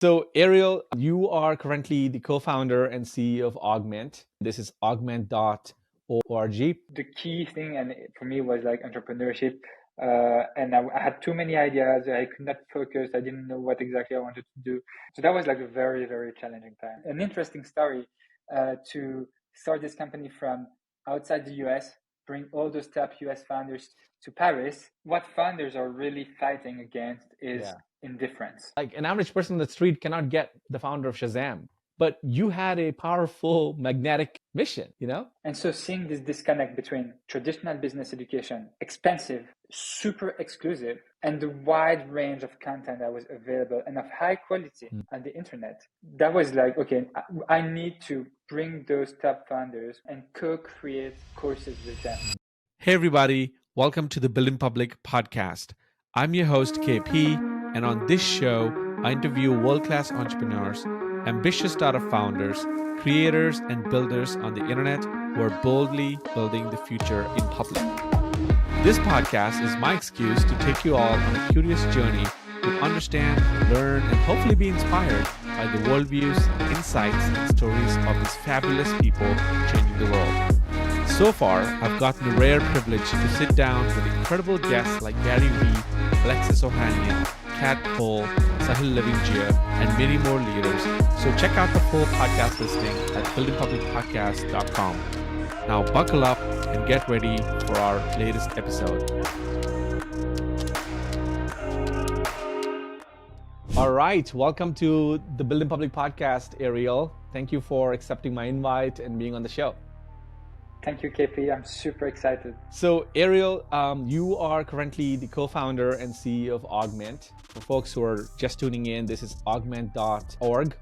So, Ariel, you are currently the co-founder and CEO of Augment. This is augment.org. The key thing for me was like entrepreneurship. And I had too many ideas. I could not focus. I didn't know what exactly I wanted to do. So that was like a very, very challenging time. An interesting story to start this company from outside the US, bring all those top US founders to Paris. What founders are really fighting against is indifference. Like an average person on the street cannot get the founder of Shazam, but you had a powerful magnetic mission, And so seeing this disconnect between traditional business education, expensive, super exclusive, and the wide range of content that was available and of high quality on the internet, that was like, okay, I need to bring those top founders and co-create courses with them. Hey everybody, welcome to the Build in Public podcast. I'm your host KP, and on this show, I interview world-class entrepreneurs, ambitious startup founders, creators, and builders on the internet who are boldly building the future in public. This podcast is my excuse to take you all on a curious journey to understand, learn, and hopefully be inspired by the worldviews, insights, and stories of these fabulous people changing the world. So far, I've gotten the rare privilege to sit down with incredible guests like Gary Vee, Alexis Ohanian, Kat Cole, Sahil Levingia, and many more leaders. So check out the full podcast listing at buildingpublicpodcast.com. Now buckle up and get ready for our latest episode. All right, welcome to the Build in Public podcast, Ariel. Thank you for accepting my invite and being on the show. Thank you, KP. I'm super excited. So, Ariel, you are currently the co-founder and CEO of Augment. For folks who are just tuning in, this is augment.org.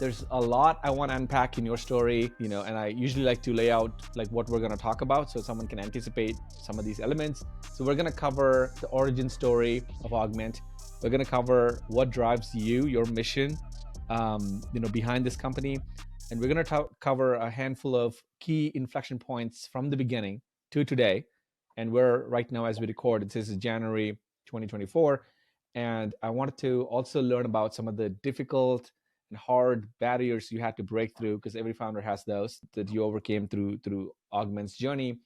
There's a lot I want to unpack in your story, and I usually like to lay out like what we're going to talk about so someone can anticipate some of these elements. So we're going to cover the origin story of Augment. We're going to cover what drives you, your mission, behind this company. And we're going to cover a handful of key inflection points from the beginning to today. And we're right now, as we record, it says January 2024. And I wanted to also learn about some of the difficult and hard barriers you had to break through, because every founder has those that you overcame through Augment's journey. A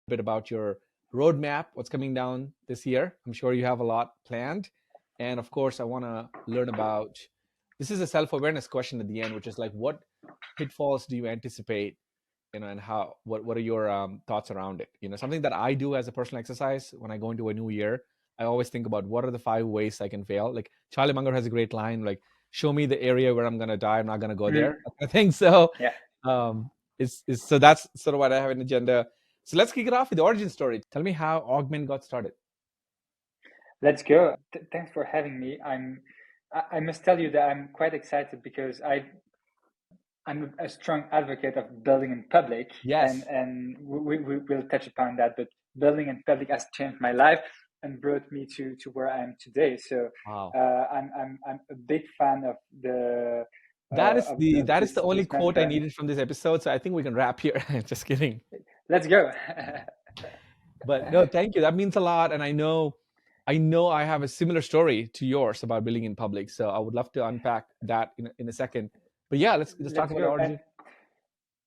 bit about your roadmap, what's coming down this year. I'm sure you have a lot planned. And of course, I want to learn about, this is a self-awareness question at the end, which is like, what pitfalls do you anticipate, and what are your thoughts around it? Something that I do as a personal exercise when I go into a new year, I always think about what are the 5 ways I can fail. Like Charlie Munger has a great line, like, show me the area where I'm going to die, I'm not going to go there. I think so. Yeah. So that's sort of what I have in the agenda. So let's kick it off with the origin story. Tell me how Augment got started. Let's go. Thanks for having me. I must tell you that I'm quite excited because I'm a strong advocate of building in public. Yes. And we will touch upon that. But building in public has changed my life and brought me to where I am today. So wow. I'm a big fan of the. That is the only quote I needed from this episode. So I think we can wrap here. Just kidding. Let's go. But no, thank you. That means a lot. And I know I have a similar story to yours about building in public. So I would love to unpack that in a second. But yeah, let's talk about the origin.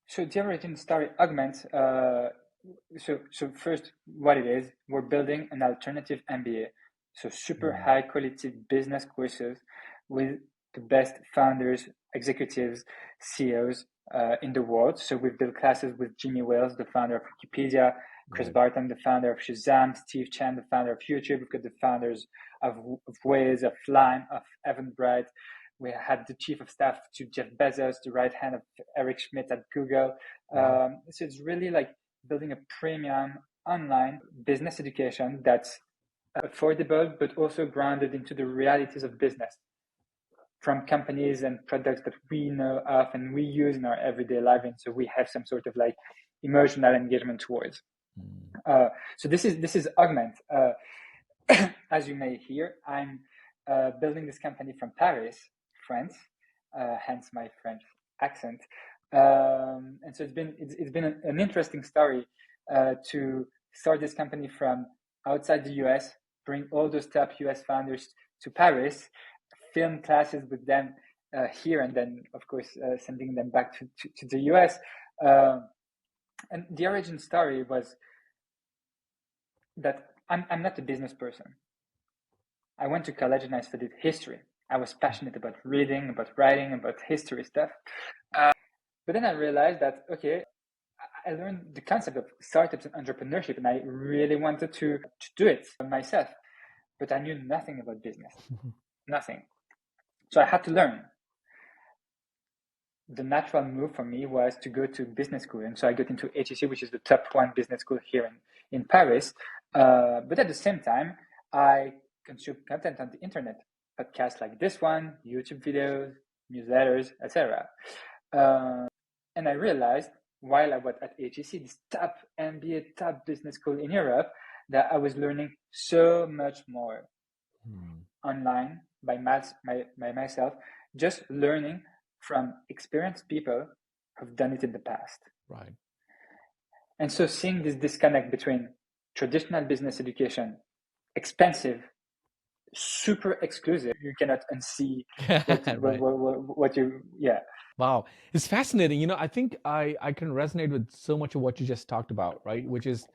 So the origin story, Augment. So first, what it is, we're building an alternative MBA. So super high quality business courses with the best founders, executives, CEOs in the world. So we've built classes with Jimmy Wales, the founder of Wikipedia, Chris Barton, the founder of Shazam, Steve Chen, the founder of YouTube. We've got the founders of Waze, of Lime, of Eventbrite. We had the chief of staff to Jeff Bezos, the right hand of Eric Schmidt at Google. So it's really like building a premium online business education that's affordable, but also grounded into the realities of business from companies and products that we know of and we use in our everyday life. And so we have some sort of like emotional engagement towards. So this is Augment. As you may hear, I'm building this company from Paris, France, hence my French accent. And so it's been an interesting story to start this company from outside the US, bring all those top US founders to Paris, film classes with them here, and then of course sending them back to the US. And the origin story was that I'm not a business person. I went to college and I studied history. I was passionate about reading, about writing, about history stuff. But then I realized that, okay, I learned the concept of startups and entrepreneurship, and I really wanted to do it myself. But I knew nothing about business, nothing. So I had to learn. The natural move for me was to go to business school. And so I got into HEC, which is the top one business school here in Paris. But at the same time, I consume content on the internet, podcasts like this one, YouTube videos, newsletters, etc. And I realized while I was at HEC, this top MBA, top business school in Europe, that I was learning so much more online by myself, just learning from experienced people who've done it in the past. Right. And so seeing this disconnect between traditional business education, expensive, super exclusive, you cannot unsee what you, yeah. Wow. It's fascinating. I think I can resonate with so much of what you just talked about, right? Which is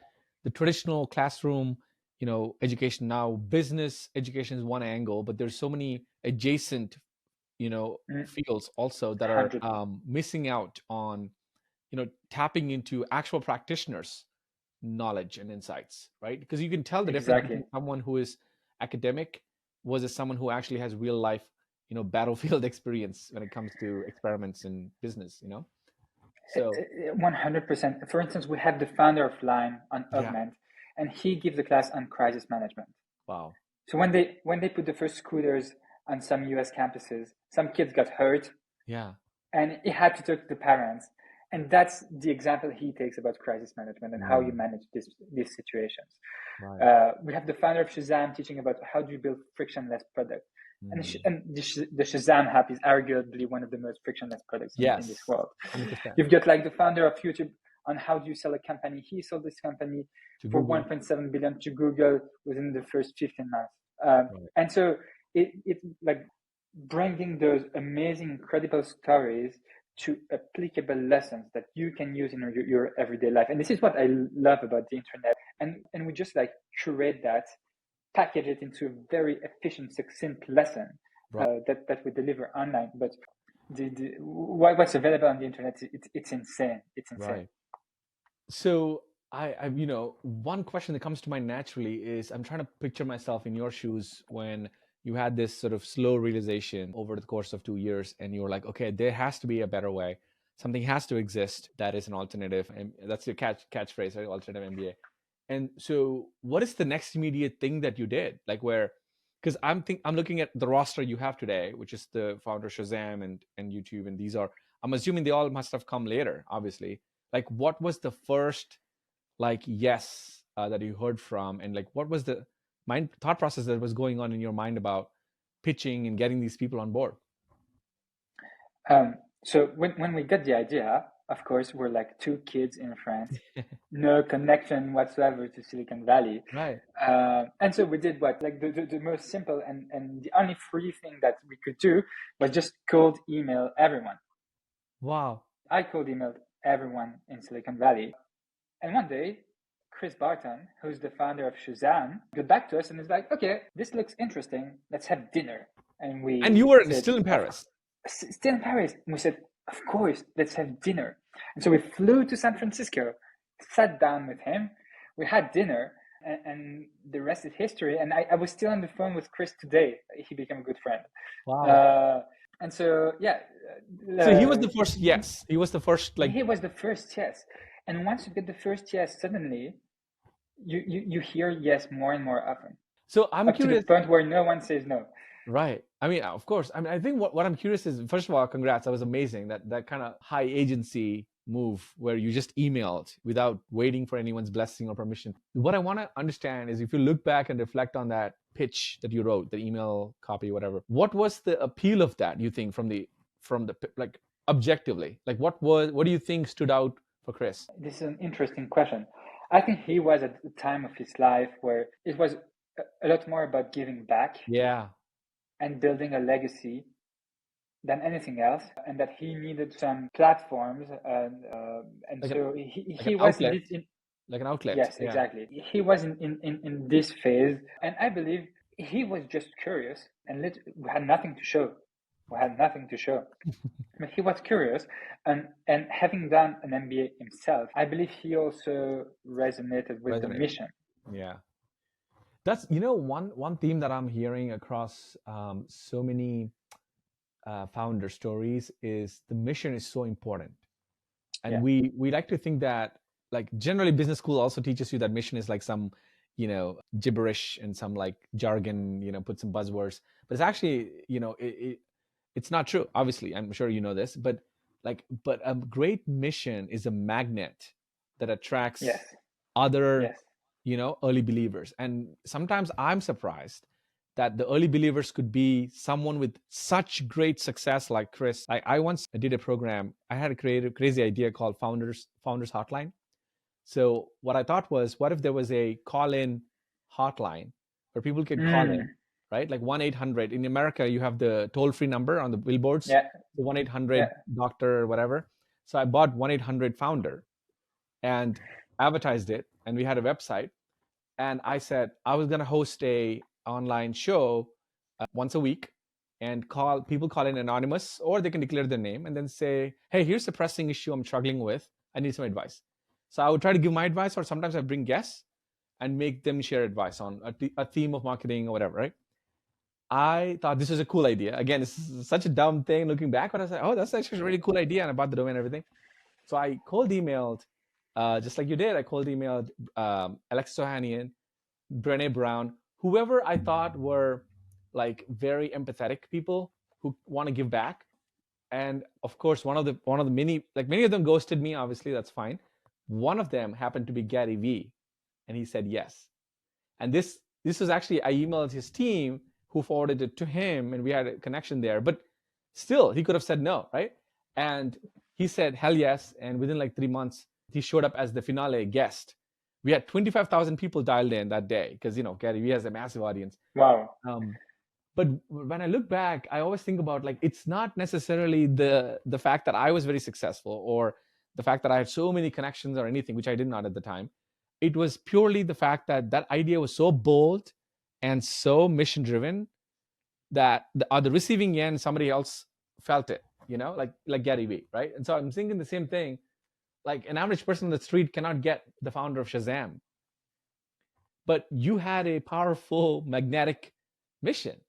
the traditional classroom, education. Now, business education is one angle, but there's so many adjacent, fields also that are missing out on, tapping into actual practitioners' knowledge and insights, right? Because you can tell the difference between someone who is academic versus someone who actually has real life battlefield experience when it comes to experiments in business, So 100%. For instance, we have the founder of Line on Augment, and he gives a class on crisis management. Wow. So when they put the first scooters on some US campuses, some kids got hurt. Yeah. And he had to talk to the parents. And that's the example he takes about crisis management and how you manage these situations. Right. We have the founder of Shazam teaching about how do you build frictionless products. And the Shazam app is arguably one of the most frictionless products in this world. 100%. You've got like the founder of YouTube on how do you sell a company. He sold this company for 1.7 billion to Google within the first 15 months. And so it like bringing those amazing, incredible stories to applicable lessons that you can use in your everyday life. And this is what I love about the internet. And we just like curate that, package it into a very efficient, succinct lesson that we deliver online. But what's available on the internet, it's insane. It's insane. Right. So I one question that comes to mind naturally is I'm trying to picture myself in your shoes when you had this sort of slow realization over the course of 2 years, and you were like, okay, there has to be a better way. Something has to exist that is an alternative, and that's your catchphrase, right? Alternative MBA. And so, what is the next immediate thing that you did? Like, because I'm looking at the roster you have today, which is the founder Shazam and YouTube, and these are, I'm assuming they all must have come later, obviously. Like, what was the first, yes that you heard from, and what was the thought process that was going on in your mind about pitching and getting these people on board? So when we got the idea, of course, we're like two kids in France, no connection whatsoever to Silicon Valley. Right. And so we did the most simple and the only free thing that we could do was just cold email everyone. Wow. I cold emailed everyone in Silicon Valley. And one day, Chris Barton, who's the founder of Shazam, got back to us and is like, okay, this looks interesting. Let's have dinner. And you were still in Paris. Still in Paris. And we said, of course, let's have dinner. And so we flew to San Francisco, sat down with him. We had dinner, and the rest is history. And I was still on the phone with Chris today. He became a good friend. Wow. And so, yeah. So he was the first yes. He was the first, He was the first yes. And once you get the first yes, suddenly you hear yes more and more often. So I'm curious. To the point where no one says no. Right. I mean, of course. I mean, I think what I'm curious is, first of all, congrats. That was amazing. That kind of high agency move where you just emailed without waiting for anyone's blessing or permission. What I want to understand is, if you look back and reflect on that pitch that you wrote, the email copy, whatever, what was the appeal of that, you think, from the objectively? What do you think stood out for Chris? This is an interesting question. I think he was at the time of his life where it was a lot more about giving back. Yeah. and building a legacy than anything else, and that he needed some platforms, and Like so like he an was outlet. in Like an outlet. yes, Yeah. exactly. He was in this phase, and I believe he was just curious, and we had nothing to show. We had nothing to show. But he was curious, and having done an MBA himself, I believe he also resonated with the Resonated. mission. Yeah. That's one theme that I'm hearing across so many founder stories is the mission is so important. And Yeah. we like to think that, like, generally business school also teaches you that mission is like some gibberish and some like jargon, put some buzzwords, but it's actually, it's not true. Obviously, I'm sure you know this, but a great mission is a magnet that attracts Yes. other, Yes. early believers. And sometimes I'm surprised that the early believers could be someone with such great success like Chris. I once did a program. I had a crazy idea called Founders Hotline. So what I thought was, what if there was a call-in hotline where people could call in, right? Like 1-800. In America, you have the toll-free number on the billboards, Yeah. the 1-800 Yeah. doctor or whatever. So I bought 1-800 founder and advertised it, and we had a website. And I said I was going to host a online show once a week, and people call in anonymous, or they can declare their name and then say, hey, here's a pressing issue I'm struggling with. I need some advice. So I would try to give my advice, or sometimes I bring guests and make them share advice on a theme of marketing or whatever, right? I thought this was a cool idea. Again, it's such a dumb thing looking back, but I was like, oh, that's actually a really cool idea. And I bought the domain and everything. So I cold emailed, just like you did. I cold emailed Alex Sohanian, Brené Brown, whoever I thought were like very empathetic people who want to give back. And of course, one of the many of them ghosted me. Obviously, that's fine. One of them happened to be Gary Vee, and he said yes. And this was actually, I emailed his team who forwarded it to him, and we had a connection there. But still, he could have said no, right? And he said hell yes. And within like 3 months, he showed up as the finale guest. We had 25,000 people dialed in that day because Gary Vee has a massive audience. Wow. But when I look back, I always think about, like, it's not necessarily the fact that I was very successful or the fact that I had so many connections or anything, which I did not at the time. It was purely the fact that that idea was so bold and so mission driven that the receiving end, somebody else felt it, like Gary Vee, right? And so I'm thinking the same thing. Like, an average person on the street cannot get the founder of Shazam, but you had a powerful magnetic mission,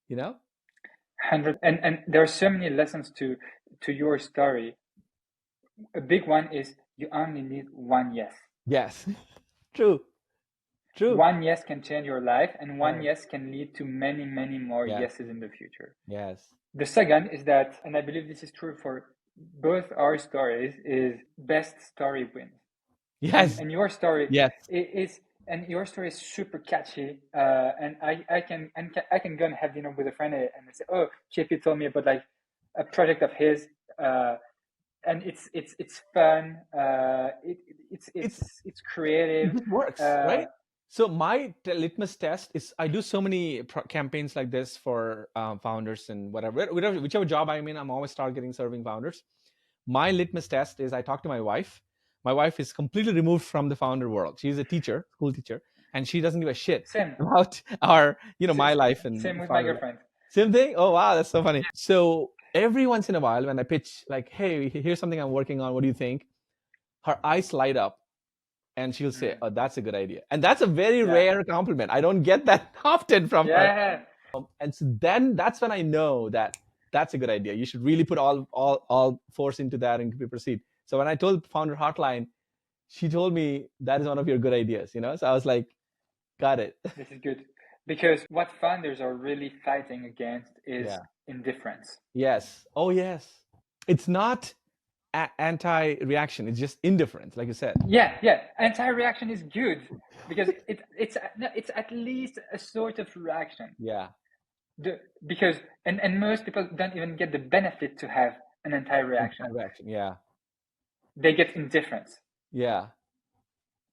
100. And there are so many lessons to your story. A big one is you only need one yes. Yes. True. One yes can change your life, and one Right. yes can lead to many, many more Yes. yeses in the future. Yes. The second is that, and I believe this is true for both our stories, is best story wins. Yes. And your story Yes. is your story is super catchy. And I can go and have dinner with a friend and say, oh, JP told me about like a project of his, and it's fun. It's creative. It works, right? So my litmus test is, I do so many campaigns like this for founders and whichever job I'm in, I'm always targeting serving founders. My litmus test is, I talk to my wife. My wife is completely removed from the founder world. She's a teacher, school teacher, and she doesn't give a shit about our, my life and same with my founder life. girlfriend. Same thing. Oh wow, that's so funny. So every once in a while, when I pitch, like, hey, here's something I'm working on, what do you think? Her eyes light up and she'll say, oh, that's a good idea. And that's a very rare compliment. I don't get that often from her. And so then that's when I know that that's a good idea. You should really put all force into that and proceed. So when I told Founder Hotline, she told me that is one of your good ideas, So I was like, got it. This is good. Because what founders are really fighting against is indifference. Yes. Oh, yes. It's not anti-reaction. It's just indifference, like you said. Yeah. Anti-reaction is good because it's at least a sort of reaction. Yeah. Because most people don't even get the benefit to have an anti-reaction. Yeah. They get indifference. Yeah.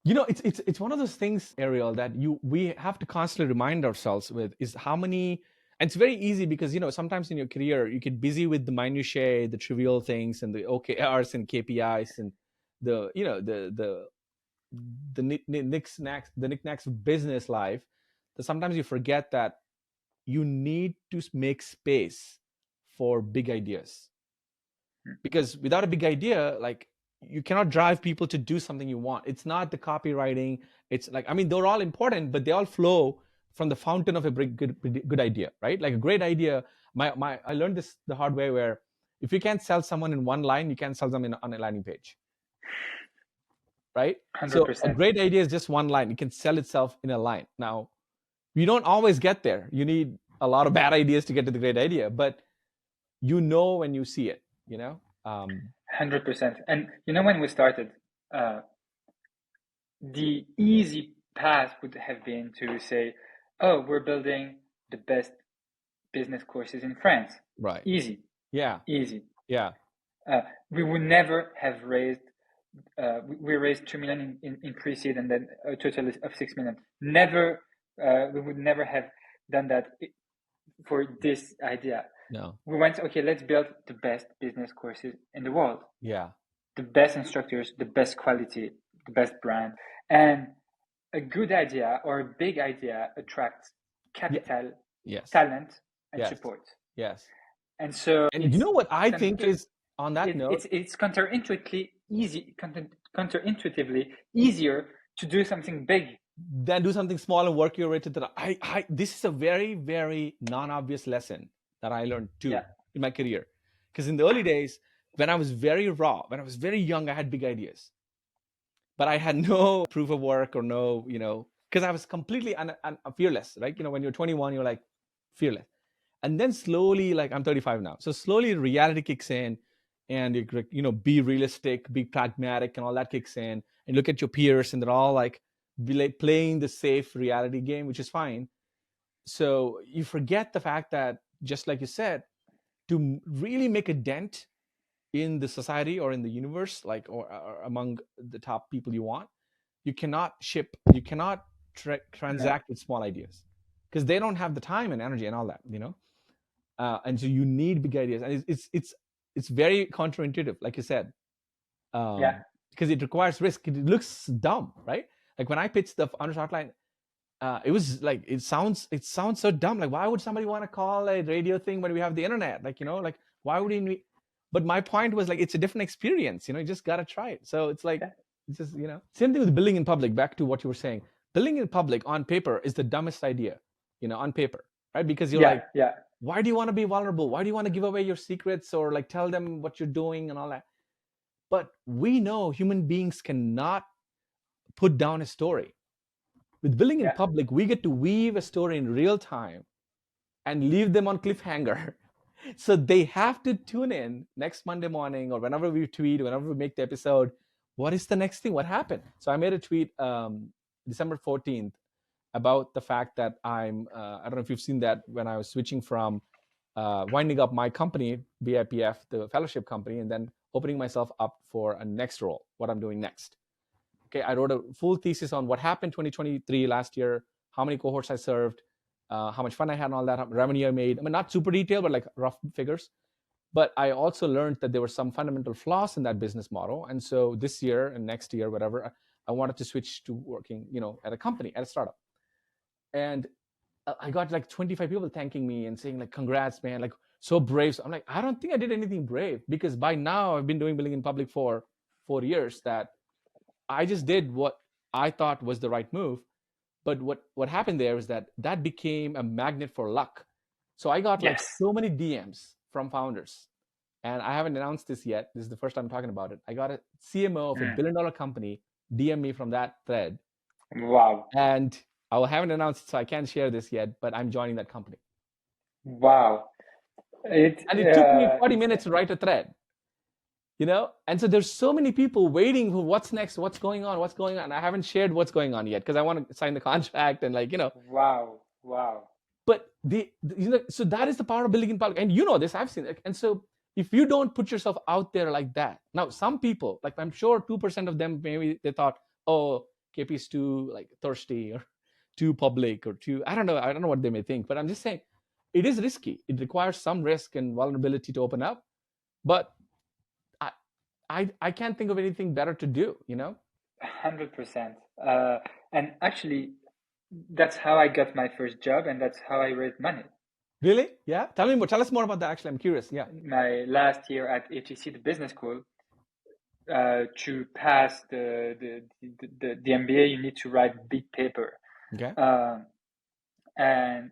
It's one of those things, Ariel, that we have to constantly remind ourselves with, is how many And it's very easy because, sometimes in your career you get busy with the minutiae, the trivial things, and the OKRs and KPIs, and the knickknacks of business life, that sometimes you forget that you need to make space for big ideas. Because without a big idea, like, you cannot drive people to do something you want. It's not the copywriting. It's like, I mean, they're all important, but they all flow from the fountain of a good idea, right? Like a great idea. I learned this the hard way, where if you can't sell someone in one line, you can't sell them on a landing page, right? So a 100%. great idea is just one line. It can sell itself in a line. Now, you don't always get there. You need a lot of bad ideas to get to the great idea, but when you see it, 100%. And when we started, the easy path would have been to say, oh, we're building the best business courses in France. Right. Easy. Yeah. Easy. Yeah. We would never have raised, we raised 2 million in pre-seed, and then a total of 6 million. We would never have done that for this idea. No. We went, okay, let's build the best business courses in the world. Yeah. The best instructors, the best quality, the best brand. And a good idea or a big idea attracts capital, yes, talent, and yes, support. Yes. And so, and you know what I think is, on that note, it's counterintuitively easier to do something big than do something small and work your way to the. This is a very, very non-obvious lesson that I learned too in my career. Because in the early days, when I was very raw, when I was very young, I had big ideas, but I had no proof of work or no, because I was completely fearless, right? When you're 21, you're like fearless. And then slowly, like, I'm 35 now, so slowly reality kicks in, and you be realistic, be pragmatic, and all that kicks in, and look at your peers, and they're all like playing the safe reality game, which is fine. So you forget the fact that, just like you said, to really make a dent in the society or in the universe, like, or among the top people you want, you cannot transact with small ideas, because they don't have the time and energy and all that, and so you need big ideas, and it's very counterintuitive, like you said, because it requires risk. It looks dumb, right? Like when I pitched the Founders Hotline, it was like, it sounds so dumb. Like, why would somebody want to call a radio thing when we have the internet? Like, like, why would we? But my point was, like, it's a different experience. You just gotta try it. So it's like, it's just, same thing with billing in public. Back to what you were saying, billing in public on paper is the dumbest idea, on paper, right? Because you're why do you want to be vulnerable? Why do you want to give away your secrets, or like tell them what you're doing and all that? But we know human beings cannot put down a story. With billing in public, we get to weave a story in real time and leave them on cliffhanger. So they have to tune in next Monday morning, or whenever we tweet, whenever we make the episode, what is the next thing? What happened? So I made a tweet December 14th about the fact that I don't know if you've seen that, when I was switching from winding up my company, BIPF, the fellowship company, and then opening myself up for a next role, what I'm doing next. Okay, I wrote a full thesis on what happened 2023 last year, how many cohorts I served, how much fun I had, and all that, revenue I made. I mean, not super detailed, but like rough figures. But I also learned that there were some fundamental flaws in that business model. And so this year and next year, whatever, I wanted to switch to working, at a company, at a startup. And I got like 25 people thanking me and saying, like, congrats, man, like, so brave. So I'm like, I don't think I did anything brave, because by now I've been doing billing in public for 4 years, that I just did what I thought was the right move. But what happened there is that became a magnet for luck. So I got like so many DMs from founders, and I haven't announced this yet. This is the first time I'm talking about it. I got a CMO of $1 billion company DM me from that thread. Wow. And I haven't announced it, so I can't share this yet, but I'm joining that company. Wow. It took me 40 minutes to write a thread. And so there's so many people waiting for what's next, what's going on. I haven't shared what's going on yet, because I want to sign the contract and Wow. But so that is the power of billing in public, and this, I've seen it. And so if you don't put yourself out there like that, now some people, like, I'm sure 2% of them, maybe they thought, oh, KP is too like thirsty, or too public, or too, I don't know what they may think, but I'm just saying, it is risky. It requires some risk and vulnerability to open up, but I I can't think of anything better to do, 100%. And actually, that's how I got my first job, and that's how I raised money. Really? Yeah. Tell me more. Tell us more about that. Actually, I'm curious. Yeah. My last year at HEC, the business school, to pass the MBA, you need to write big paper. Okay. And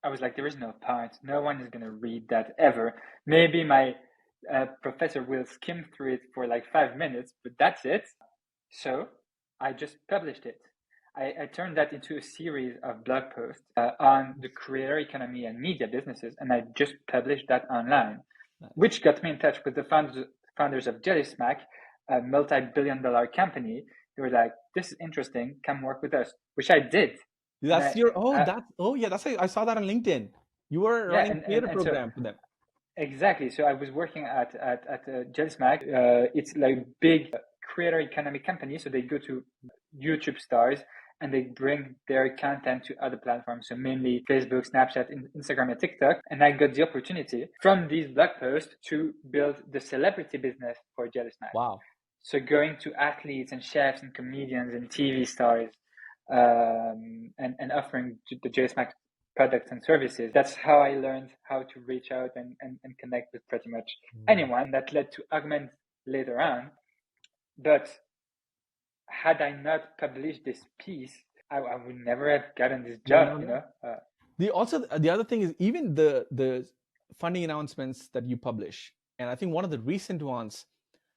I was like, there is no point. No one is going to read that ever. Maybe my professor will skim through it for like 5 minutes, but that's it. So I just published it. I turned that into a series of blog posts on the creator economy and media businesses, and I just published that online, which got me in touch with the founders of Jelly Smack, a multi-billion-dollar company. They were like, "This is interesting. Come work with us," which I did. That's your yeah, that's I saw that on LinkedIn. You were Yeah, running a theater so program for them. exactly. So I was working at Jelly Smack. It's like big creator economy company. So they go to YouTube stars and they bring their content to other platforms. So mainly Facebook, Snapchat, Instagram, and TikTok. And I got the opportunity from these blog posts to build the celebrity business for Jelly Smack. Wow. So going to athletes and chefs and comedians and TV stars, and offering the Jelly Smack products and services. That's how I learned how to reach out and connect with pretty much anyone. That led to Augment later on. But had I not published this piece, I would never have gotten this job, The other thing is even the funding announcements that you publish, and I think one of the recent ones,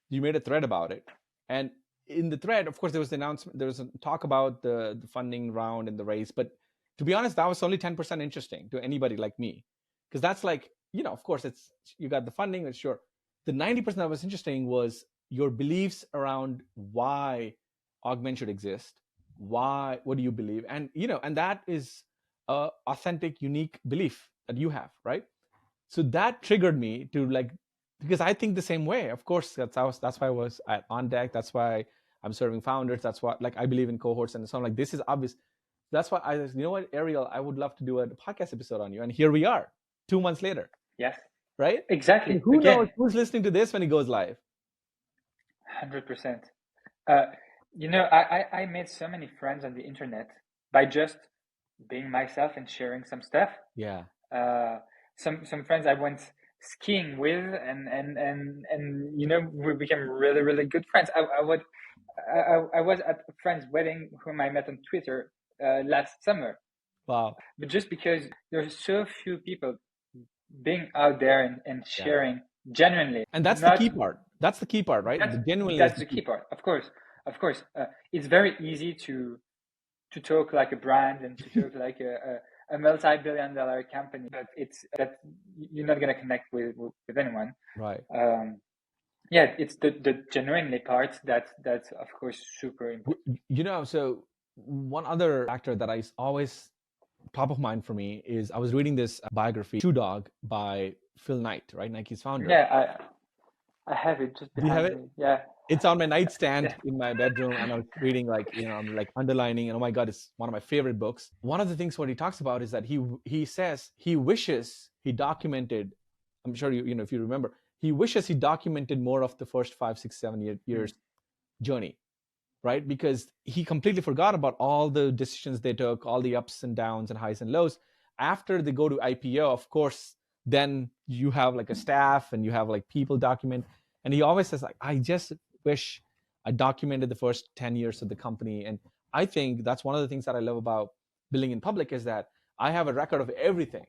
you made a thread about it. And in the thread, of course, there was the announcement, there was a talk about the funding round and the raise, but to be honest, that was only 10% interesting to anybody like me. Because that's like, of course, it's you got the funding, and sure. The 90% that was interesting was your beliefs around why Augment should exist. What do you believe? And and that is a authentic, unique belief that you have, right? So that triggered me to like, because I think the same way. Of course, that's why I was on deck. That's why I'm serving founders. That's why I believe in cohorts and so on. Like this is obvious. That's why I, what, Ariel, I would love to do a podcast episode on you. And here we are, 2 months later. Yes. Right? Exactly. And who knows who's listening to this when it goes live? 100%. I made so many friends on the internet by just being myself and sharing some stuff. Yeah. Some friends I went skiing with, and we became really, really good friends. I was at a friend's wedding whom I met on Twitter last summer. Wow. But just because there's so few people being out there and sharing genuinely. And that's the key part. That's the key part, right? That's the key part. Of course. It's very easy to talk like a brand and to talk like a multi-billion-dollar company, but it's that you're not going to connect with anyone. Right. It's the genuinely part that's of course super important. So one other factor that is always top of mind for me is I was reading this biography, Shoe Dog, by Phil Knight, right? Nike's founder. Yeah, I have it just behind me. Yeah. It's on my nightstand in my bedroom, and I was reading, I'm like underlining, and oh my God, it's one of my favorite books. One of the things what he talks about is that he says he wishes he documented, I'm sure if you remember, he wishes he documented more of the first 5, 6, 7 years journey, right? Because he completely forgot about all the decisions they took, all the ups and downs and highs and lows. After they go to IPO, of course, then you have like a staff and you have like people document. And he always says, like, I just wish I documented the first 10 years of the company. And I think that's one of the things that I love about building in public is that I have a record of everything.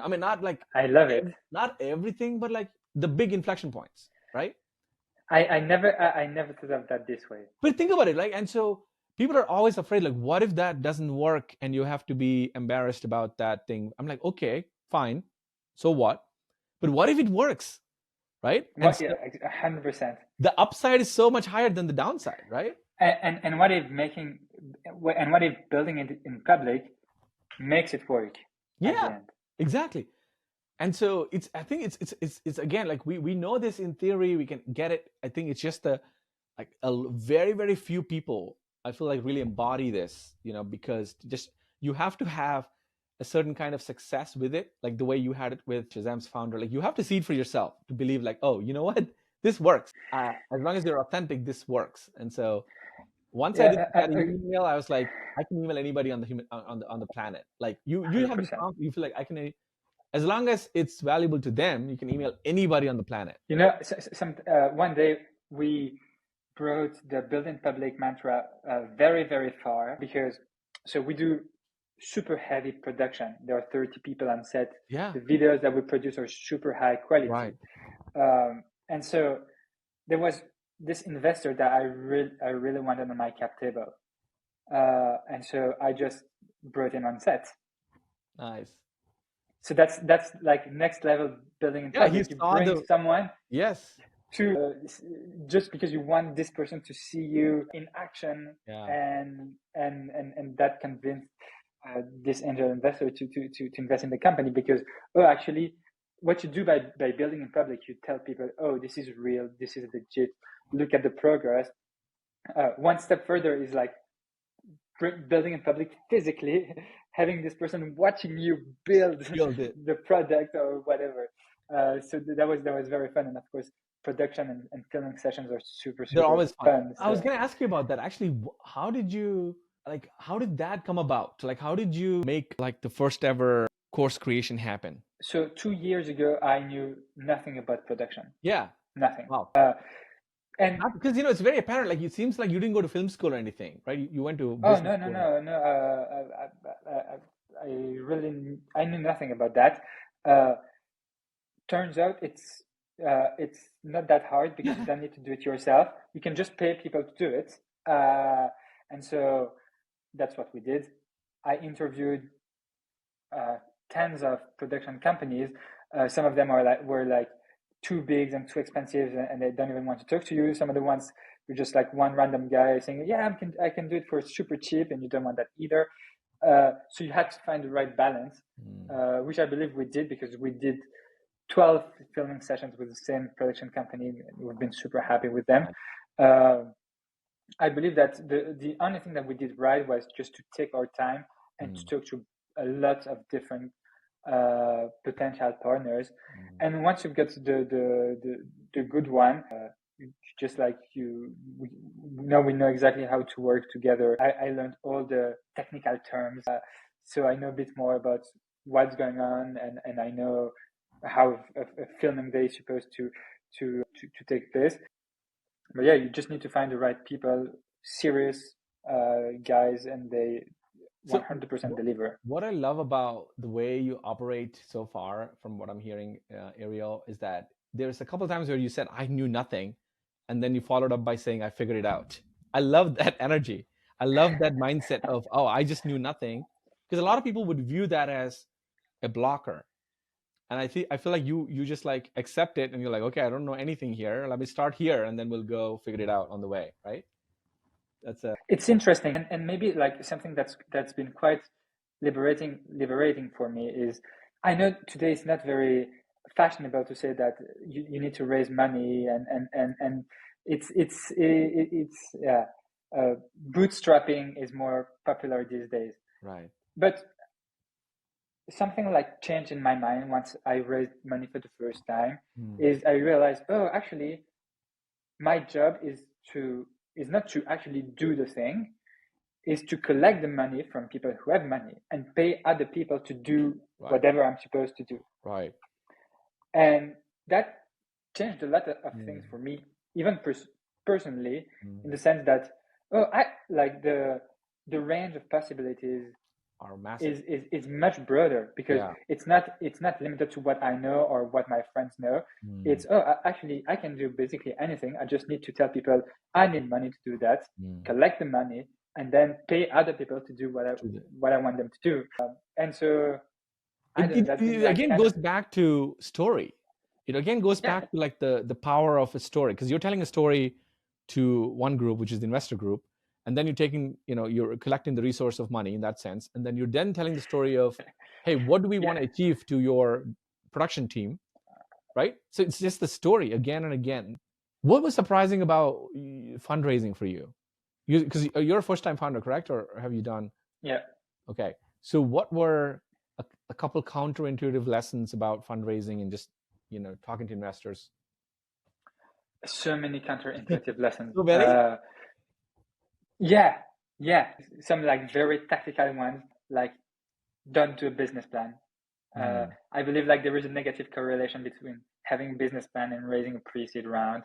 I mean, not like I love it. Not everything, but like the big inflection points, right? I never thought of that this way. But think about it, like, and so people are always afraid, like, what if that doesn't work and you have to be embarrassed about that thing? I'm like, okay, fine. So what? But what if it works? Right? 100%. The upside is so much higher than the downside, right? And what if building it in public makes it work? Yeah, exactly. And so I think it's again, like we know this in theory, we can get it. I think it's just a very, very few people I feel like really embody this, because just you have to have a certain kind of success with it, like the way you had it with Shazam's founder. Like you have to see it for yourself to believe, like, oh, you know what, this works. As long as you're authentic, this works. And so once I did that email, I was like, I can email anybody on the human on the planet. Like you have the 100%. confidence. You feel like I can, as long as it's valuable to them, you can email anybody on the planet. You know, one day we brought the building public mantra very, very far, because so we do super heavy production. There are 30 people on set. Yeah. The videos that we produce are super high quality. Right. And so there was this investor that I really wanted on my cap table. And so I just brought him on set. Nice. So that's like next level building in public. You bring someone. Yes. To just because you want this person to see you in action, and that convinced this angel investor to invest in the company, because actually what you do by building in public, you tell people, this is real, this is legit, look at the progress. One step further is like building in public physically, having this person watching you build the product or whatever. So that was very fun. And of course, production and filming sessions are super they're always fun. So. I was going to ask you about that. Actually, how did that come about? Like, how did you make like the first ever course creation happen? So 2 years ago, I knew nothing about production. Yeah. Nothing. Wow. And because it's very apparent. Like it seems like you didn't go to film school or anything, right? You went to. No. I knew nothing about that. Turns out it's not that hard, because you don't need to do it yourself. You can just pay people to do it. And so that's what we did. I interviewed tens of production companies. Some of them were like too big and too expensive, and they don't even want to talk to you. Some of the ones were just like one random guy saying, I can do it for super cheap, and you don't want that either. So you had to find the right balance, which I believe we did, because we did 12 filming sessions with the same production company, and we've been super happy with them. I believe that the only thing that we did right was just to take our time and to talk to a lot of different potential partners. And once you've got the good one, just like we know exactly how to work together. I learned all the technical terms, so I know a bit more about what's going on, and I know how a filming day is supposed to take place. But yeah, you just need to find the right people, serious guys, and they 100% deliver. What I love about the way you operate so far, from what I'm hearing, Ariel, is that there's a couple of times where you said, I knew nothing, and then you followed up by saying, I figured it out. I love that energy. I love that mindset of, I just knew nothing. Because a lot of people would view that as a blocker. And I feel like you just like accept it, and you're like, okay, I don't know anything here. Let me start here, and then we'll go figure it out on the way, right? It's interesting, and maybe like something that's been quite liberating for me is, I know today it's not very fashionable to say that you need to raise money, and bootstrapping is more popular these days, right? But something like changed in my mind once I raised money for the first time. Is I realized, actually, my job is not to actually do the thing, is to collect the money from people who have money and pay other people to do whatever I'm supposed to do. Right. And that changed a lot of things for me, even personally, in the sense that I like the range of possibilities are massive. Is much broader, because it's not limited to what I know or what my friends know. It's actually I can do basically anything. I just need to tell people I need money to do that, collect the money, and then pay other people to do what I want them to do. And so it again goes back to story. It again goes back to like the power of a story, because you're telling a story to one group, which is the investor group, and then you're collecting the resource of money in that sense, and then you're then telling the story of, hey, what do we want to achieve to your production team, right? So it's just the story again and again. What was surprising about fundraising for you? Because you're a first-time founder, correct? Or have you done? Yeah. Okay. So what were a couple counterintuitive lessons about fundraising and just, talking to investors? So many counterintuitive lessons. So many? Yeah, yeah. Some like very tactical ones, like don't do a business plan. I believe like there is a negative correlation between having a business plan and raising a pre-seed round.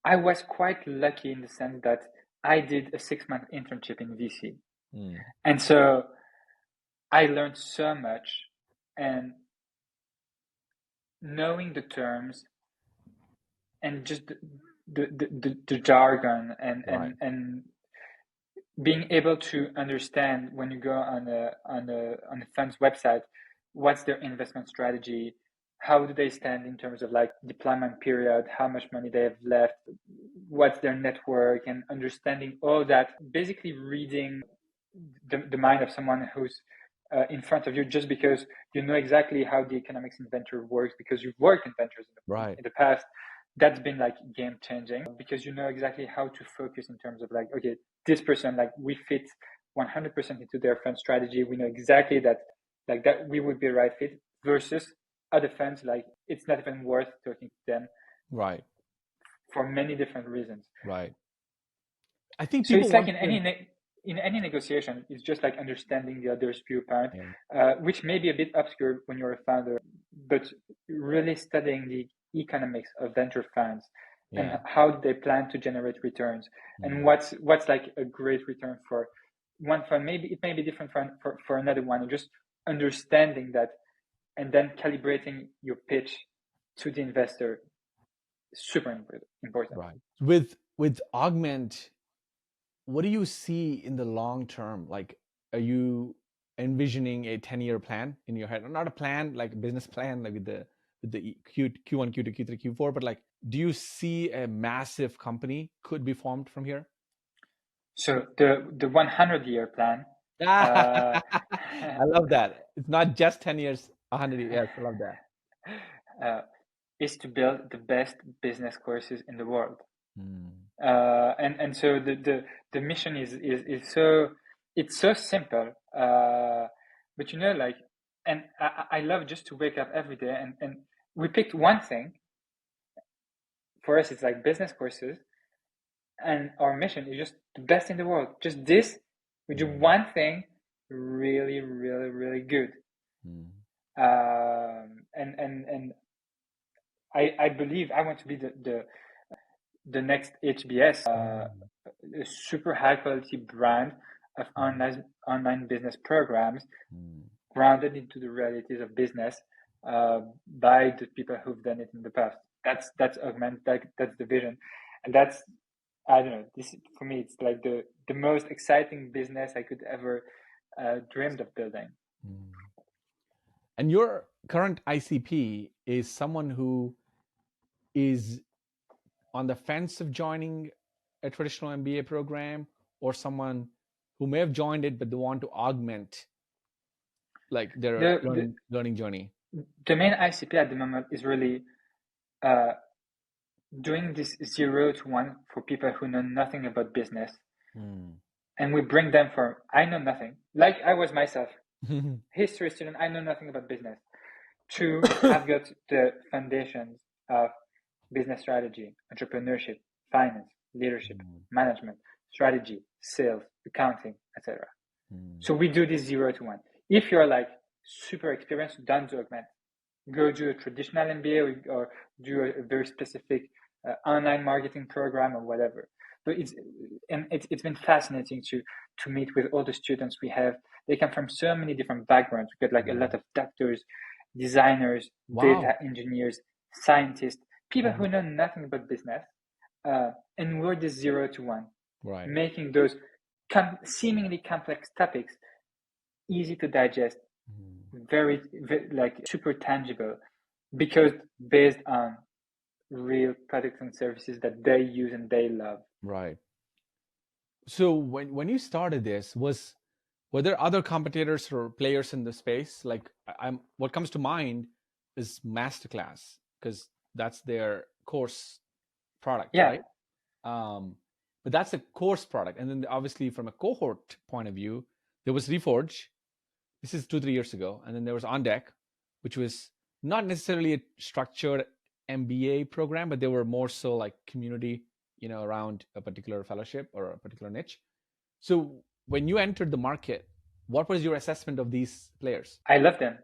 I was quite lucky in the sense that I did a 6-month internship in VC. And so I learned so much, and knowing the terms and just the jargon and being able to understand when you go on a fund's website, what's their investment strategy, how do they stand in terms of like deployment period, how much money they have left, what's their network, and understanding all that, basically reading the mind of someone who's in front of you, just because you know exactly how the economics in venture works because you've worked in ventures in the past. That's been like game changing because you know exactly how to focus in terms of like, okay, this person, like we fit 100% into their fund strategy. We know exactly that like that we would be the right fit, versus other funds, like it's not even worth talking to them. Right. For many different reasons. Right. I think so. It's like in any negotiation, it's just like understanding the other's viewpoint, which may be a bit obscure when you're a founder, but really studying the economics of venture funds and how they plan to generate returns, and what's like a great return for one fund. Maybe it may be different for another one, and just understanding that and then calibrating your pitch to the investor, super important. Right. With Augment, what do you see in the long term? Like, are you envisioning a 10-year plan in your head? Not a plan, like a business plan, like with the Q1, Q2, Q3, Q4, but like, do you see a massive company could be formed from here? So the 100-year plan. I love that. It's not just 10 years, 100 years. Yes, I love that. Is to build the best business courses in the world. And so the mission is so, it's so simple, but you know, like, and I love just to wake up every day and we picked one thing. For us, it's like business courses, and our mission is just the best in the world. Just this, we do one thing really, really, really good. And I believe I want to be the next HBS, a super high quality brand of online business programs, grounded into the realities of business, by the people who've done it in the past. That's Augment. That's the vision, and that's, I don't know. This, for me, it's like the most exciting business I could ever dreamed of building. And your current ICP is someone who is on the fence of joining a traditional MBA program, or someone who may have joined it but they want to augment like their learning journey? The main ICP at the moment is really doing this 0 to 1 for people who know nothing about business. And we bring them from, I know nothing, like I was myself, history student, I know nothing about business, to I've got the foundations of business strategy, entrepreneurship, finance, leadership, management, strategy, sales, accounting, etc. So we do this 0 to 1. If you're like super experienced, don't do Augment. Go do a traditional MBA or do a very specific online marketing program or whatever. But it's been fascinating to meet with all the students we have. They come from so many different backgrounds. We get like a lot of doctors, designers, data engineers, scientists, people who know nothing about business, and we're the 0 to 1, making those seemingly complex topics easy to digest, very like super tangible, because based on real products and services that they use and they love. Right. So when you started this, were there other competitors or players in the space? Like, what comes to mind is Masterclass, because that's their course product, right? But that's a course product. And then obviously from a cohort point of view, there was Reforge, This is 2-3 years ago. And then there was On Deck, which was not necessarily a structured MBA program, but they were more so like community, around a particular fellowship or a particular niche. So when you entered the market, what was your assessment of these players? I love them.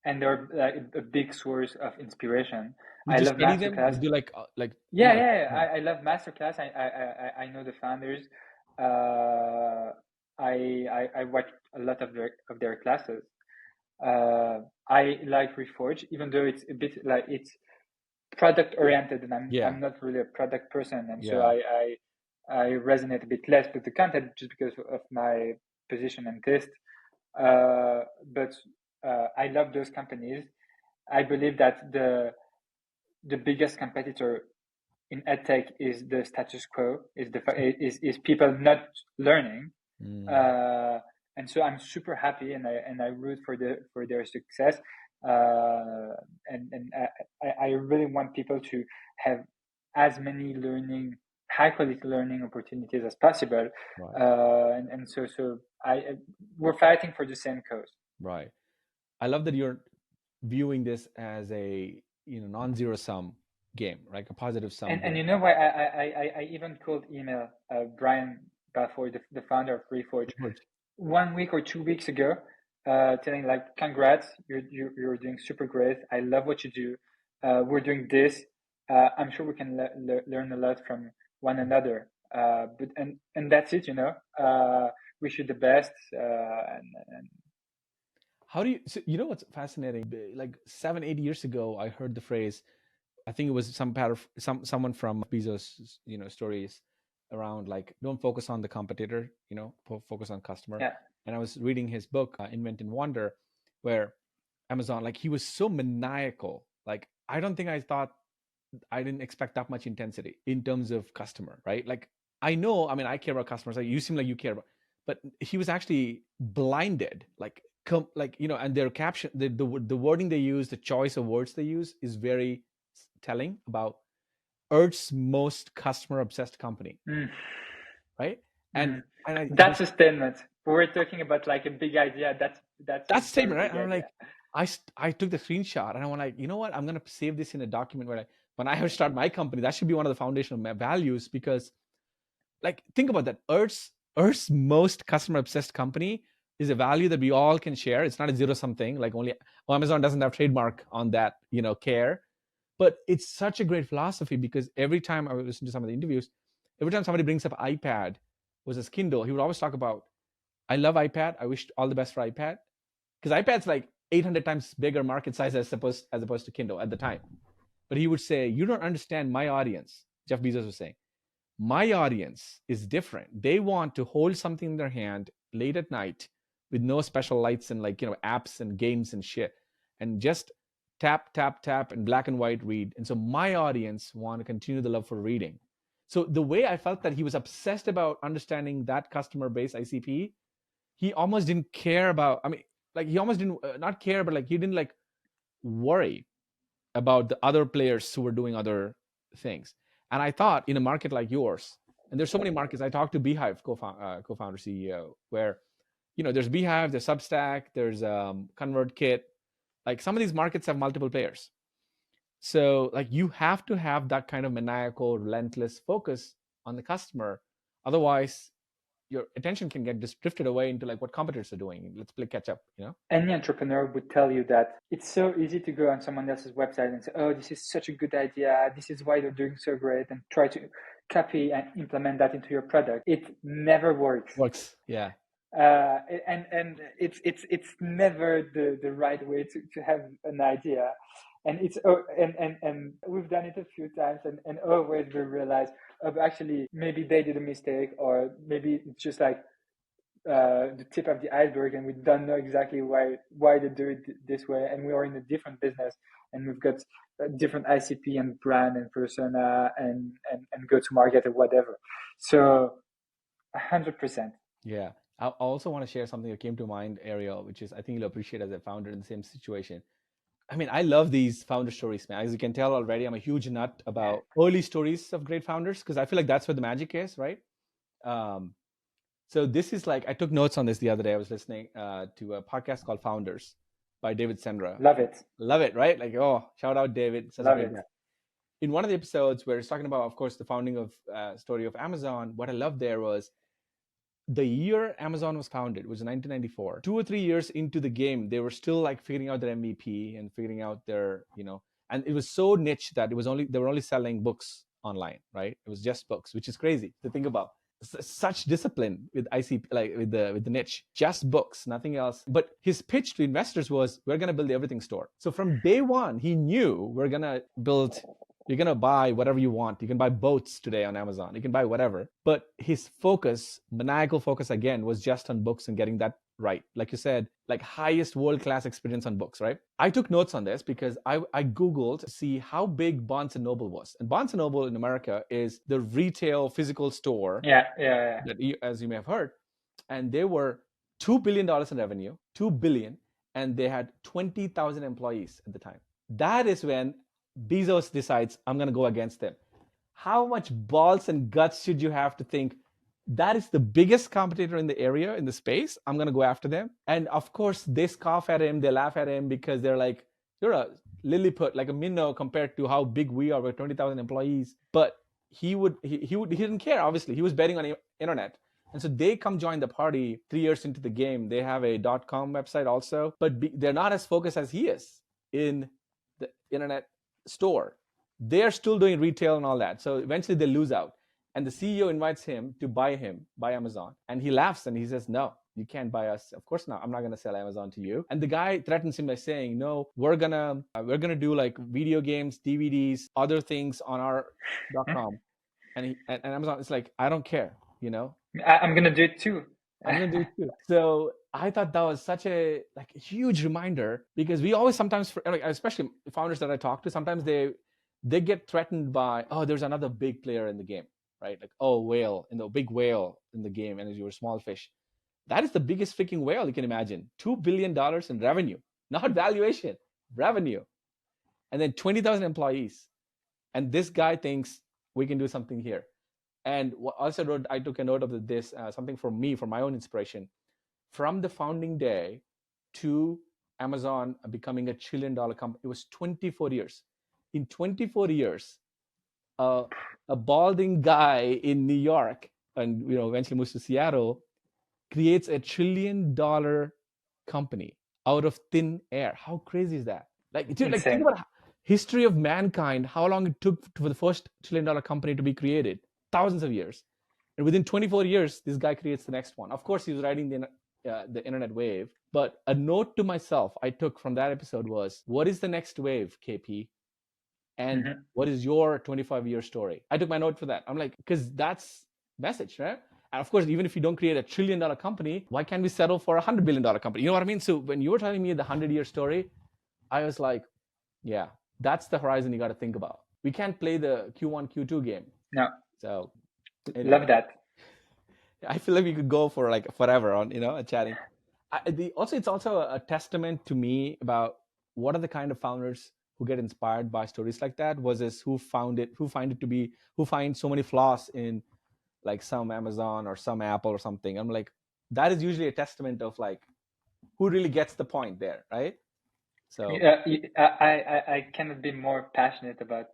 And they're a big source of inspiration. Would I you love study them? masterclass. Would you like I love masterclass. I know the founders. I watch a lot of their classes. I like Reforge, even though it's a bit like it's product oriented, and I'm not really a product person, and so I resonate a bit less with the content just because of my position and taste. But I love those companies. I believe that the biggest competitor in edtech is the status quo, is people not learning. And so I'm super happy, and I root for their success. And I really want people to have as many high quality learning opportunities as possible. Right. And so we're fighting for the same cause. Right. I love that you're viewing this as a non-zero sum game, right? A positive sum. And you know why I even called email Brian Balfour, the founder of Reforge, 1 week or 2 weeks ago, telling like, congrats, you're doing super great. I love what you do. We're doing this. I'm sure we can learn a lot from one another. But that's it, wish you the best. And how do you? So what's fascinating? Like 7-8 years ago, I heard the phrase. I think it was someone from Bezos, stories around like, don't focus on the competitor, focus on customer. Yeah. And I was reading his book, Invent and Wonder, where Amazon, like, he was so maniacal. Like, I didn't expect that much intensity in terms of customer, right? Like, I care about customers. Like, you seem like you care about, but he was actually blinded. Like, and their caption, the wording they use, the choice of words they use is very telling about Earth's most customer obsessed company. Right? And that's a statement. We're talking about like a big idea. That's a statement, right? And I'm like, I took the screenshot and I went like, you know what? I'm gonna save this in a document where when I start my company, that should be one of the foundational values, because like, think about that. Earth's most customer obsessed company is a value that we all can share. It's not a zero sum thing. Like, only Amazon doesn't have trademark on that, care. But it's such a great philosophy, because every time I listen to some of the interviews, every time somebody brings up iPad versus Kindle, he would always talk about, I love iPad. I wish all the best for iPad. Because iPad's like 800 times bigger market size as opposed to Kindle at the time. But he would say, you don't understand my audience. Jeff Bezos was saying, my audience is different. They want to hold something in their hand late at night with no special lights and apps and games and shit, and just tap, tap, tap, and black and white read. And so my audience want to continue the love for reading. So the way I felt that he was obsessed about understanding that customer base, ICP, he almost didn't care about, he almost didn't not care, but he didn't worry about the other players who were doing other things. And I thought, in a market like yours, and there's so many markets. I talked to Beehive co-founder CEO, where there's Beehive, there's Substack, there's ConvertKit. Like, some of these markets have multiple players. So you have to have that kind of maniacal, relentless focus on the customer. Otherwise, your attention can get just drifted away into what competitors are doing. Let's play catch up, Any entrepreneur would tell you that it's so easy to go on someone else's website and say, oh, this is such a good idea. This is why they're doing so great, and try to copy and implement that into your product. It never works. Yeah. And it's never the right way to have an idea. And it's and we've done it a few times, and always we realize, actually maybe they did a mistake, or maybe it's just the tip of the iceberg, and we don't know exactly why they do it this way, and we are in a different business, and we've got a different ICP and brand and persona and go to market or whatever. So 100%. Yeah. I also want to share something that came to mind, Ariel, which is, I think you'll appreciate as a founder in the same situation. I love these founder stories, man. As you can tell already, I'm a huge nut about early stories of great founders, because I feel like that's where the magic is, right? So this is like, I took notes on this the other day. I was listening to a podcast called Founders by David Sendra. Love it. Love it, right? Like, oh, shout out David, such a Love great it. guy. In one of the episodes where it's talking about, of course, the founding of story of Amazon, what I loved there was the year Amazon was founded was 1994. 2 or 3 years into the game, they were still like figuring out their MVP and figuring out their, and it was so niche that they were only selling books online, right? It was just books, which is crazy to think about. Such discipline with ICP, like with the niche, just books, nothing else. But his pitch to investors was, we're going to build the everything store. So from day one, he knew we're going to build, you're going to buy whatever you want. You can buy boats today on Amazon. You can buy whatever. But his focus, maniacal focus again, was just on books and getting that right. Like you said, like highest world-class experience on books, right? I took notes on this because I Googled to see how big Barnes & Noble was. And Barnes & Noble in America is the retail physical store that as you may have heard. And they were $2 billion in revenue, $2 billion, and they had 20,000 employees at the time. That is when Bezos decides, I'm going to go against them. How much balls and guts should you have to think, that is the biggest competitor in the area, in the space, I'm going to go after them? And of course, they scoff at him, they laugh at him because they're like, you're a Lilliput, like a minnow compared to how big we are with 20,000 employees. But he didn't care, obviously. He was betting on the internet. And so they come join the party 3 years into the game. They have a .com website also, but they're not as focused as he is in the internet store. They're still doing retail and all that. So eventually they lose out. And the CEO invites him to buy Amazon. And he laughs and he says, no, you can't buy us. Of course not. I'm not going to sell Amazon to you. And the guy threatens him by saying, no, we're going to do like video games, DVDs, other things on our .com. And Amazon is like, I don't care, I'm going to do it too. I'm going to do it too. So I thought that was such a huge reminder, because we always sometimes, especially founders that I talk to, sometimes they get threatened by, oh, there's another big player in the game, right? Like, oh, big whale in the game, and you're a small fish. That is the biggest freaking whale you can imagine. $2 billion in revenue, not valuation, revenue. And then 20,000 employees. And this guy thinks we can do something here. And also I took a note of this, something for me, for my own inspiration. From the founding day to Amazon becoming $1 trillion company, it was 24 years. In 24 years, a balding guy in New York, and eventually moves to Seattle, creates $1 trillion company out of thin air. How crazy is that? Think about history of mankind, how long it took for the first $1 trillion company to be created. Thousands of years. And within 24 years, this guy creates the next one. Of course, he was riding the internet wave. But a note to myself I took from that episode was, what is the next wave, KP? And what is your 25-year story? I took my note for that. I'm like, because that's message, right? And of course, even if you don't create $1 trillion company, why can't we settle for a $100 billion company? You know what I mean? So when you were telling me the 100-year story, I was like, yeah, that's the horizon you got to think about. We can't play the Q1, Q2 game. No. So anyway. Love that. I feel like we could go for like forever on, chatting. It's also a testament to me about what are the kind of founders who get inspired by stories like that, versus who find so many flaws in like some Amazon or some Apple or something. I'm like, that is usually a testament of like who really gets the point there, right? So I cannot be more passionate about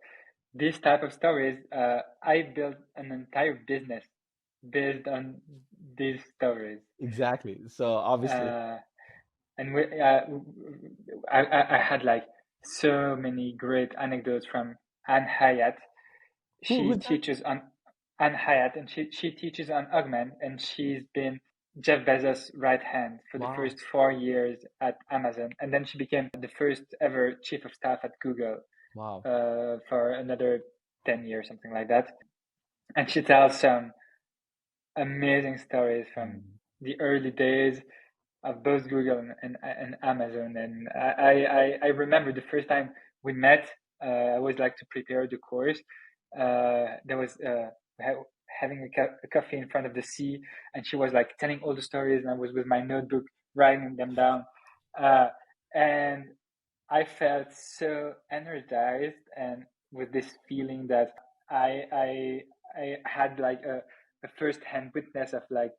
this type of stories. I built an entire business based on these stories. Exactly. So obviously, and I had like so many great anecdotes from Anne Hyatt. She teaches on Anne Hyatt, and she teaches on Augment, and she's been Jeff Bezos' right hand for the first 4 years at Amazon, and then she became the first ever chief of staff at Google. Wow. For another 10 years, something like that. And she tells some amazing stories from the early days of both Google and Amazon. And I remember the first time we met, I was like to prepare the course. There was having a coffee in front of the sea, and she was like telling all the stories, and I was with my notebook writing them down. And I felt so energized and with this feeling that I had like a first-hand witness of like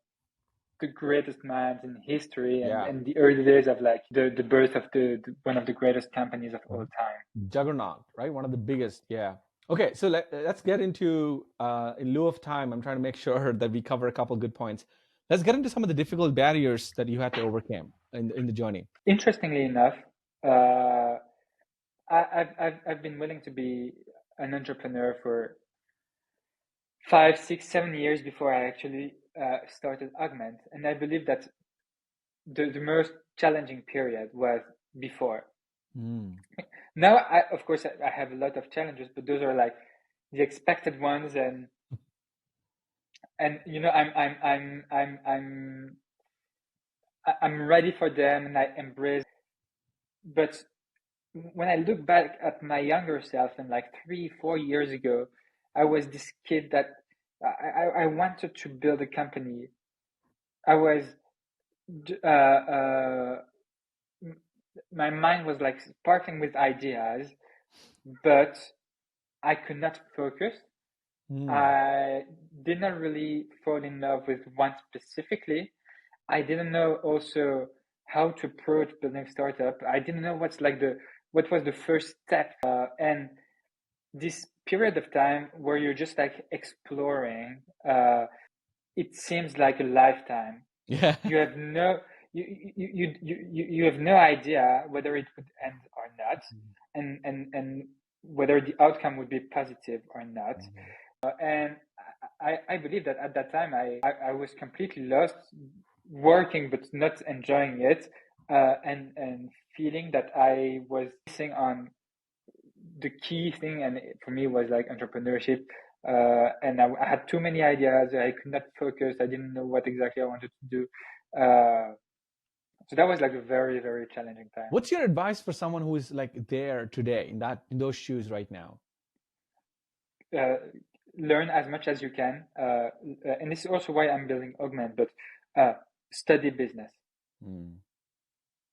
the greatest minds in history, Yeah. and the early days of like the birth of the one of the greatest companies of all time. Juggernaut, right? One of the biggest. Yeah. Okay, so let's get into, in lieu of time, I'm trying to make sure that we cover a couple good points. Let's get into some of the difficult barriers that you had to overcome in the journey. Interestingly enough, I've been willing to be an entrepreneur for 5, 6, 7 years before I actually started Augment, and I believe that the most challenging period was before. Now, of course, I have a lot of challenges, but those are like the expected ones, and you know, I'm ready for them, and I embrace. But when I look back at my younger self, and like 3, 4 years ago, I was this kid that I wanted to build a company. I was my mind was like sparkling with ideas, but I could not focus. I did not really fall in love with one specifically. I didn't know also how to approach building startup. I didn't know what was the first step. And this period of time where you're just like exploring, it seems like a lifetime. Yeah. You have no you have no idea whether it would end or not, and whether the outcome would be positive or not. And I believe that at that time I was completely lost, working but not enjoying it, and feeling that I was missing on the key thing, and for me was like entrepreneurship. And I had too many ideas. I could not focus. I didn't know what exactly I wanted to do. So that was like a very, very challenging time. What's your advice for someone who is like there today in those shoes right now? Learn as much as you can, and this is also why I'm building Augment. But study business,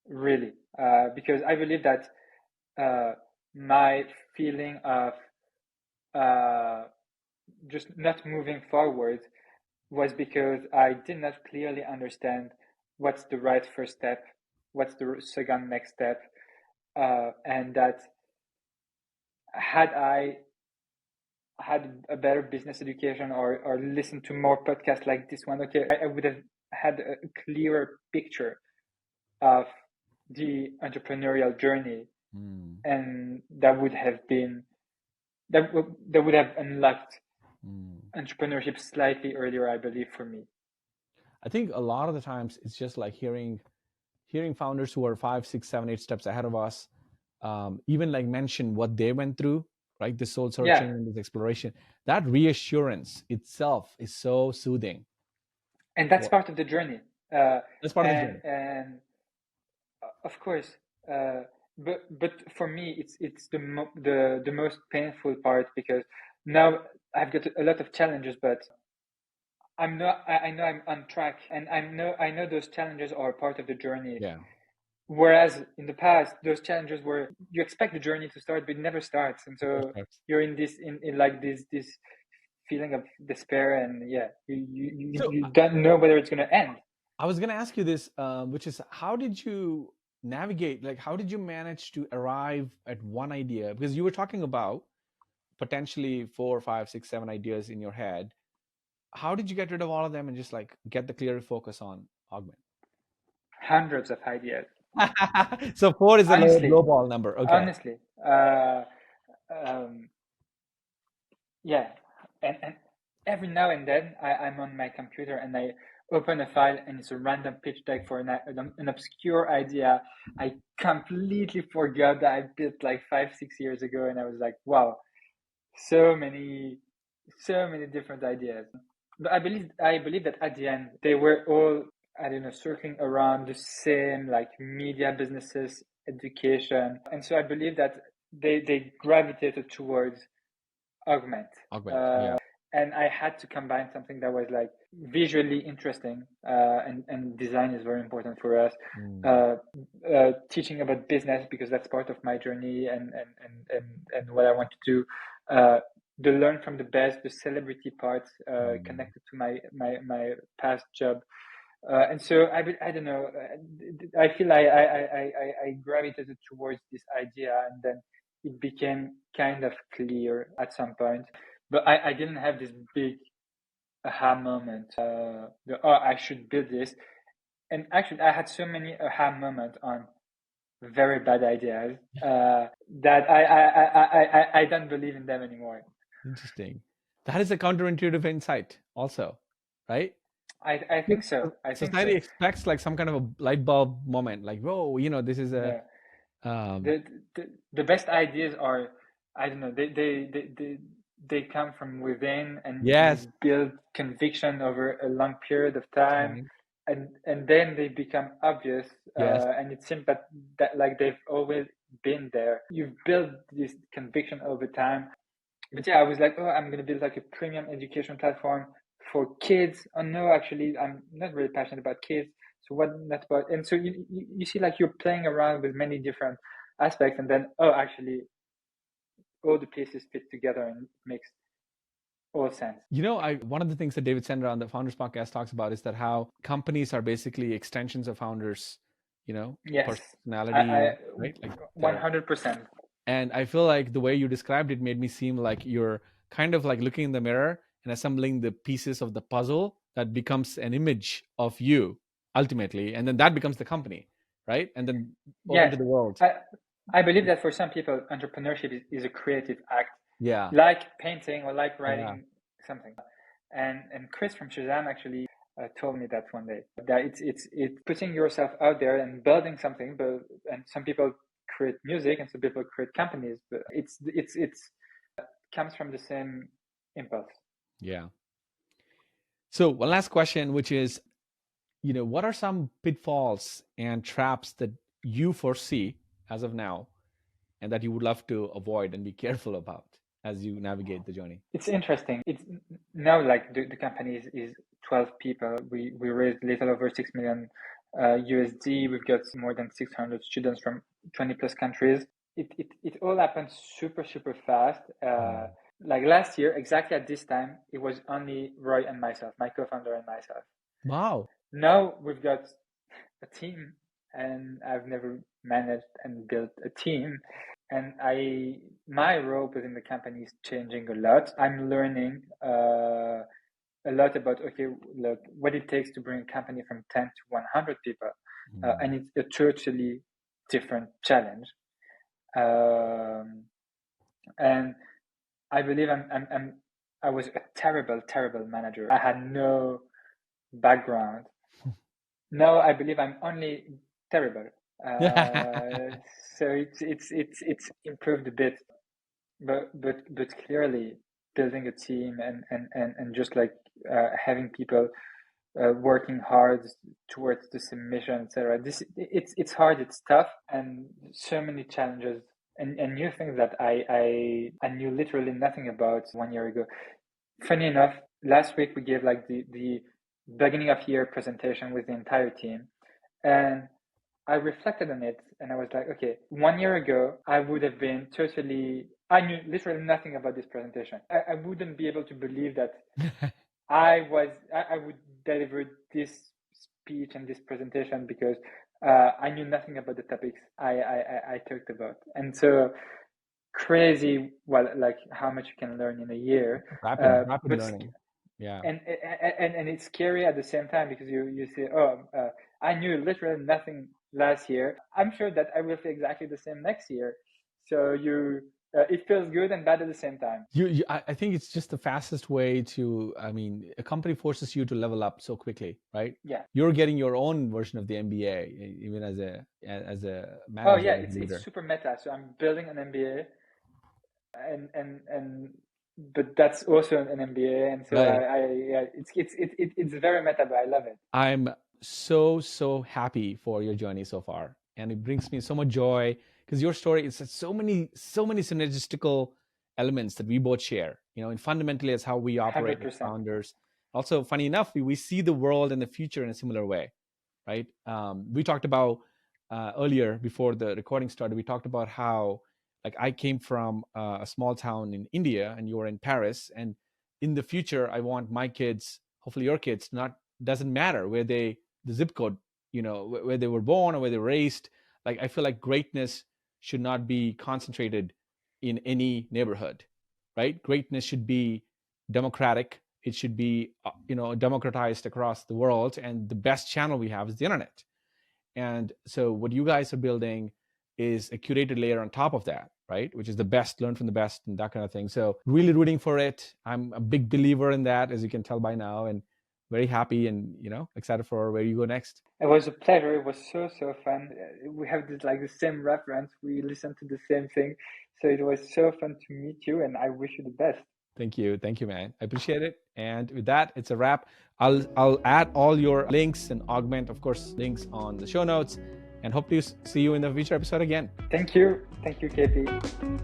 really, because I believe that my feeling of just not moving forward was because I did not clearly understand what's the right first step, what's the second next step, and that had I had a better business education, or listened to more podcasts like this one, okay, I would have had a clearer picture of the entrepreneurial journey, and that would have been that would have unlocked entrepreneurship slightly earlier, I believe, for me. I think a lot of the times it's just like hearing founders who are 5, 6, 7, 8 steps ahead of us, even like mention what they went through, right? This soul searching and this exploration. That reassurance itself is so soothing. And that's part of the journey. That's part of the journey. And of course, but for me, it's the most painful part, because now I've got a lot of challenges, but I know I'm on track, and I know those challenges are part of the journey. Yeah. Whereas in the past, those challenges were, you expect the journey to start, but it never starts, and so you're in this in like this feeling of despair, and you don't know whether it's going to end. I was going to ask you this, which is, how did you navigate? Like, how did you manage to arrive at one idea? Because you were talking about potentially 4, 5, 6, 7 ideas in your head. How did you get rid of all of them and just like get the clear focus on Augment? Hundreds of ideas. So 4 is a low ball number. Okay. Honestly, yeah, and every now and then I'm on my computer and I open a file and it's a random pitch deck for an obscure idea I completely forgot that I built like 5, 6 years ago, and I was like, wow, so many different ideas. But I believe that at the end they were all, I don't know, circling around the same, like, media businesses, education, and so I believe that they gravitated towards Augment. Yeah. And I had to combine something that was like visually interesting, and design is very important for us. Teaching about business, because that's part of my journey, and what I want to do. The learn from the best, the celebrity part, connected to my past job. And so I don't know. I feel I gravitated towards this idea, and then it became kind of clear at some point. But I didn't have this big aha moment. I should build this. And actually, I had so many aha moments on very bad ideas that I don't believe in them anymore. Interesting. That is a counterintuitive insight, also, right? I think so. I think Society so. expects like some kind of a light bulb moment, like, whoa, this is a No, um, the, the best ideas are, I don't know, they come from within, and you yes, build conviction over a long period of time, right? and then they become obvious, Yes, and it seems that like they've always been there. You've built this conviction over time. But yeah, I was like, oh, I'm gonna build like a premium education platform for kids. Oh no, actually, I'm not really passionate about kids. So what not about? And so you see, like you're playing around with many different aspects, and then oh, actually, all the pieces fit together and it makes all sense. I one of the things that David Sender on the Founders Podcast talks about is that how companies are basically extensions of founders, Yes, I personality, right? Like the 100%. And I feel like the way you described it made me seem like you're kind of like looking in the mirror and assembling the pieces of the puzzle that becomes an image of you ultimately. And then that becomes the company, right? And then open to Yes, the world. I I believe that for some people, entrepreneurship is a creative act, Yeah. like painting or like Yeah. writing something. And Chris from Shazam actually told me that one day, that it's putting yourself out there and building something. But and some people create music and some people create companies, but it's comes from the same impulse. Yeah. So one last question, which is, what are some pitfalls and traps that you foresee as of now and that you would love to avoid and be careful about as you navigate the journey? It's interesting. It's now like the company is 12 people. We raised a little over 6 million USD. We've got more than 600 students from 20 plus countries. It all happened super fast. Mm. Like last year, exactly at this time, it was only Roy and myself, my co-founder and myself. Wow. Now we've got a team, and I've never managed and built a team. And my role within the company is changing a lot. I'm learning a lot about, okay, look, what it takes to bring a company from 10 to 100 people. Mm. And it's a totally different challenge. And I believe I was a terrible manager. I had no background. No, I believe I'm only terrible. Uh, so it's improved a bit, but clearly building a team and just like having people working hard towards the same mission, etc. It's hard, it's tough, and so many challenges and new things that I knew literally nothing about 1 year ago. Funny enough, last week we gave like the beginning of year presentation with the entire team, and I reflected on it and I was like, okay, 1 year ago, I would have been I knew literally nothing about this presentation. I wouldn't be able to believe that I would deliver this speech and this presentation because I knew nothing about the topics I talked about. And so crazy, well, like how much you can learn in a year. Rapid But learning. Yeah. and it's scary at the same time because you say, oh, I knew literally nothing last year. I'm sure that I will feel exactly the same next year. So it feels good and bad at the same time. I think it's just the fastest way to, I mean, a company forces you to level up so quickly, right? Yeah. You're getting your own version of the MBA, even as a Oh manager, yeah, as a it's leader. super meta. So I'm building an MBA, and but that's also an MBA, and so Right. yeah, it's very meta, but I love it. I'm so happy for your journey so far, and it brings me so much joy because your story is so many synergistical elements that we both share. And fundamentally, it's how we operate as 100%. founders. Also, funny enough, we see the world and the future in a similar way, right? We talked about earlier before the recording started. We talked about how, like, I came from a small town in India, and you were in Paris, and in the future, I want my kids, hopefully your kids, not doesn't matter where they the zip code, where they were born or where they were raised. Like, I feel like greatness should not be concentrated in any neighborhood, right? Greatness should be democratic. It should be, democratized across the world. And the best channel we have is the internet. And so what you guys are building is a curated layer on top of that, right? Which is the best, learn from the best and that kind of thing. So really rooting for it. I'm a big believer in that, as you can tell by now, and very happy and, excited for where you go next. It was a pleasure. It was so fun. We have this like the same reference. We listened to the same thing. So it was so fun to meet you, and I wish you the best. Thank you, man. I appreciate it. And with that, it's a wrap. I'll add all your links and Augment, of course, links on the show notes, and hope to see you in the future episode again. Thank you, KP.